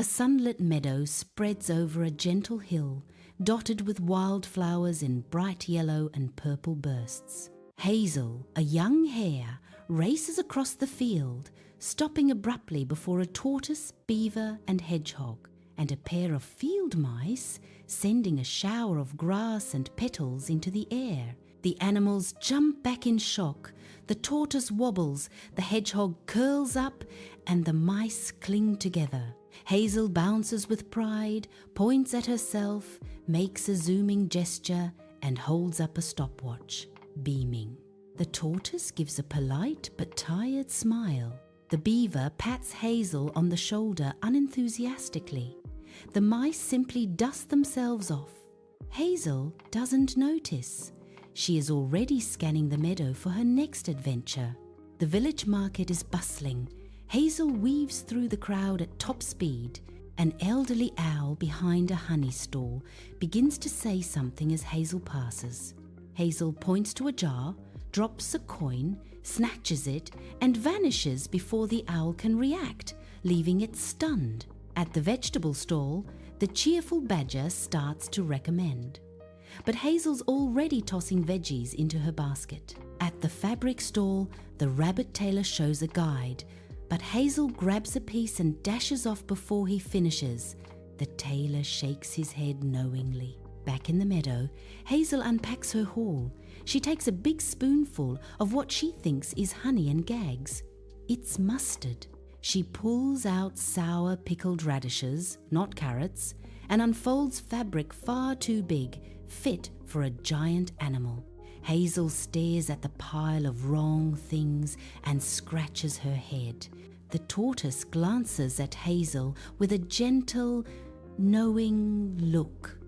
A sunlit meadow spreads over a gentle hill, dotted with wildflowers in bright yellow and purple bursts. Hazel, a young hare, races across the field, stopping abruptly before a tortoise, beaver, and hedgehog, and a pair of field mice, sending a shower of grass and petals into the air. The animals jump back in shock. The tortoise wobbles, the hedgehog curls up, and the mice cling together. Hazel bounces with pride, points at herself, makes a zooming gesture, and holds up a stopwatch, beaming. The tortoise gives a polite but tired smile. The beaver pats Hazel on the shoulder unenthusiastically. The mice simply dust themselves off. Hazel doesn't notice. She is already scanning the meadow for her next adventure. The village market is bustling. Hazel weaves through the crowd at top speed. An elderly owl behind a honey stall begins to say something as Hazel passes. Hazel points to a jar, drops a coin, snatches it, and vanishes before the owl can react, leaving it stunned. At the vegetable stall, the cheerful badger starts to recommend. But Hazel's already tossing veggies into her basket. At the fabric stall, the rabbit tailor shows a guide, but Hazel grabs a piece and dashes off before he finishes. The tailor shakes his head knowingly. Back in the meadow, Hazel unpacks her haul. She takes a big spoonful of what she thinks is honey and gags. It's mustard. She pulls out sour pickled radishes, not carrots, and unfolds fabric far too big, fit for a giant animal. Hazel stares at the pile of wrong things and scratches her head. The tortoise glances at Hazel with a gentle, knowing look.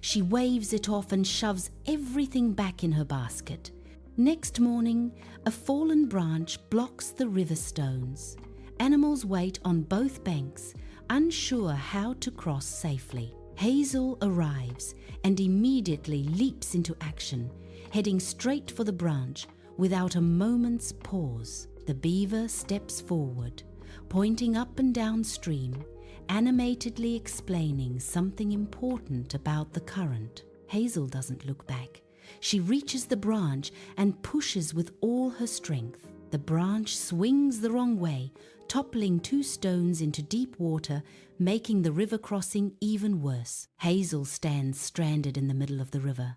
She waves it off and shoves everything back in her basket. Next morning, a fallen branch blocks the river stones. Animals wait on both banks, unsure how to cross safely. Hazel arrives and immediately leaps into action, heading straight for the branch without a moment's pause. The beaver steps forward, pointing up and downstream, animatedly explaining something important about the current. Hazel doesn't look back. She reaches the branch and pushes with all her strength. The branch swings the wrong way, toppling 2 stones into deep water, making the river crossing even worse. Hazel stands stranded in the middle of the river.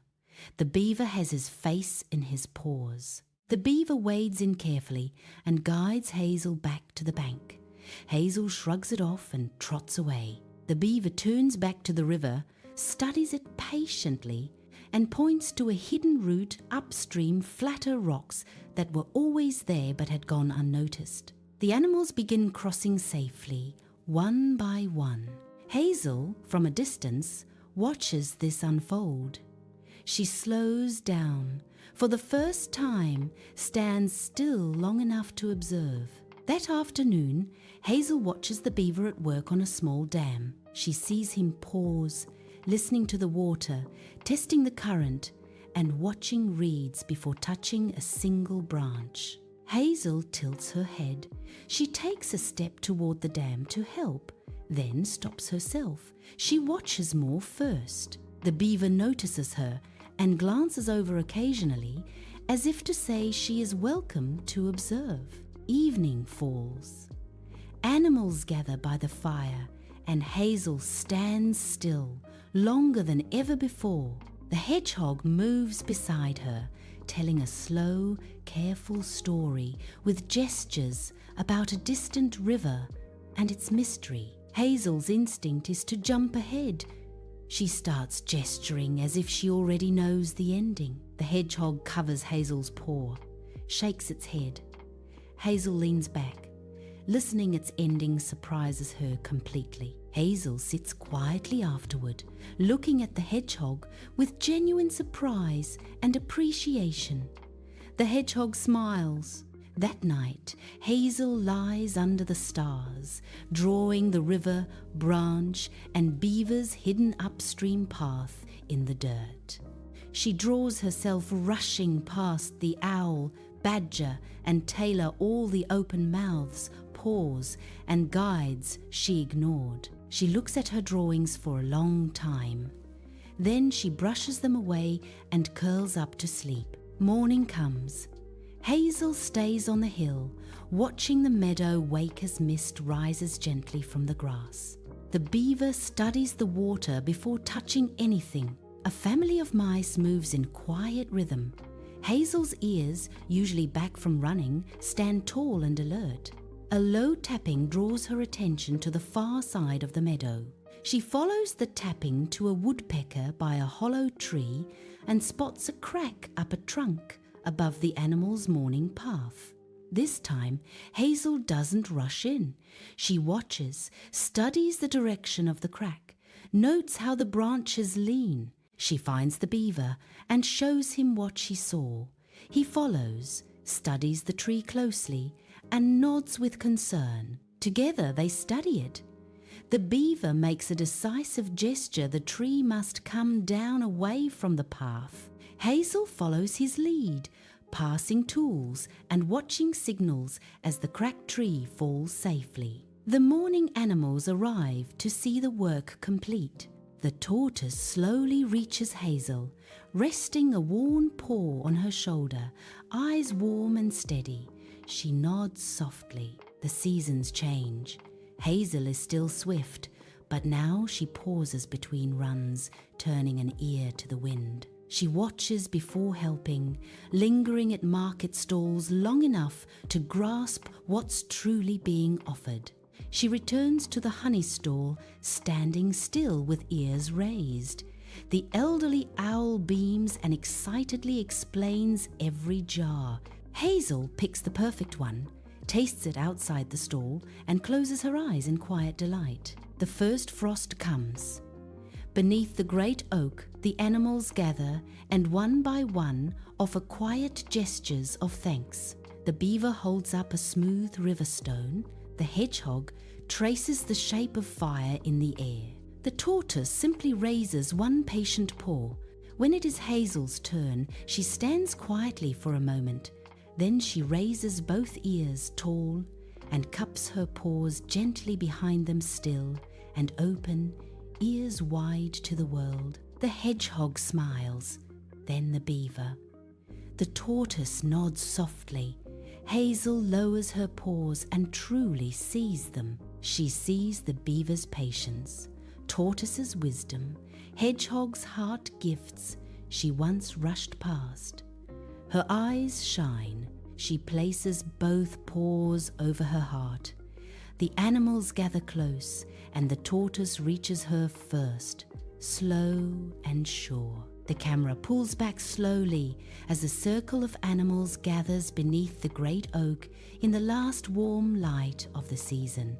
The beaver has his face in his paws. The beaver wades in carefully and guides Hazel back to the bank. Hazel shrugs it off and trots away. The beaver turns back to the river, studies it patiently, and points to a hidden route upstream, flatter rocks that were always there but had gone unnoticed. The animals begin crossing safely, one by one. Hazel, from a distance, watches this unfold. She slows down, for the first time, stands still long enough to observe. That afternoon, Hazel watches the beaver at work on a small dam. She sees him pause, listening to the water, testing the current, and watching reeds before touching a single branch. Hazel tilts her head. She takes a step toward the dam to help, then stops herself. She watches more first. The beaver notices her and glances over occasionally, as if to say she is welcome to observe. Evening falls. Animals gather by the fire, and Hazel stands still, longer than ever before. The hedgehog moves beside her, telling a slow, careful story with gestures about a distant river and its mystery. Hazel's instinct is to jump ahead. She starts gesturing as if she already knows the ending. The hedgehog covers Hazel's paw, shakes its head. Hazel leans back. Listening its ending surprises her completely. Hazel sits quietly afterward, looking at the hedgehog with genuine surprise and appreciation. The hedgehog smiles. That night, Hazel lies under the stars, drawing the river, branch, and beaver's hidden upstream path in the dirt. She draws herself rushing past the owl, badger, and tailor, all the open mouths, paws, and guides she ignored. She looks at her drawings for a long time. Then she brushes them away and curls up to sleep. Morning comes. Hazel stays on the hill, watching the meadow wake as mist rises gently from the grass. The beaver studies the water before touching anything. A family of mice moves in quiet rhythm. Hazel's ears, usually back from running, stand tall and alert. A low tapping draws her attention to the far side of the meadow. She follows the tapping to a woodpecker by a hollow tree and spots a crack up a trunk above the animal's morning path. This time, Hazel doesn't rush in. She watches, studies the direction of the crack, notes how the branches lean. She finds the beaver and shows him what she saw. He follows, studies the tree closely, and nods with concern. Together they study it. The beaver makes a decisive gesture the tree must come down away from the path. Hazel follows his lead, passing tools and watching signals as the cracked tree falls safely. The morning animals arrive to see the work complete. The tortoise slowly reaches Hazel, resting a worn paw on her shoulder, eyes warm and steady. She nods softly. The seasons change. Hazel is still swift, but now she pauses between runs, turning an ear to the wind. She watches before helping, lingering at market stalls long enough to grasp what's truly being offered. She returns to the honey stall, standing still with ears raised. The elderly owl beams and excitedly explains every jar. Hazel picks the perfect one, tastes it outside the stall, and closes her eyes in quiet delight. The first frost comes. Beneath the great oak, the animals gather and one by one offer quiet gestures of thanks. The beaver holds up a smooth river stone. The hedgehog traces the shape of fire in the air. The tortoise simply raises one patient paw. When it is Hazel's turn, she stands quietly for a moment. Then she raises both ears tall and cups her paws gently behind them still and open, ears wide to the world. The hedgehog smiles, then the beaver. The tortoise nods softly. Hazel lowers her paws and truly sees them. She sees the beaver's patience, tortoise's wisdom, hedgehog's heart gifts she once rushed past. Her eyes shine. She places both paws over her heart. The animals gather close, and the tortoise reaches her first, slow and sure. The camera pulls back slowly as a circle of animals gathers beneath the great oak in the last warm light of the season.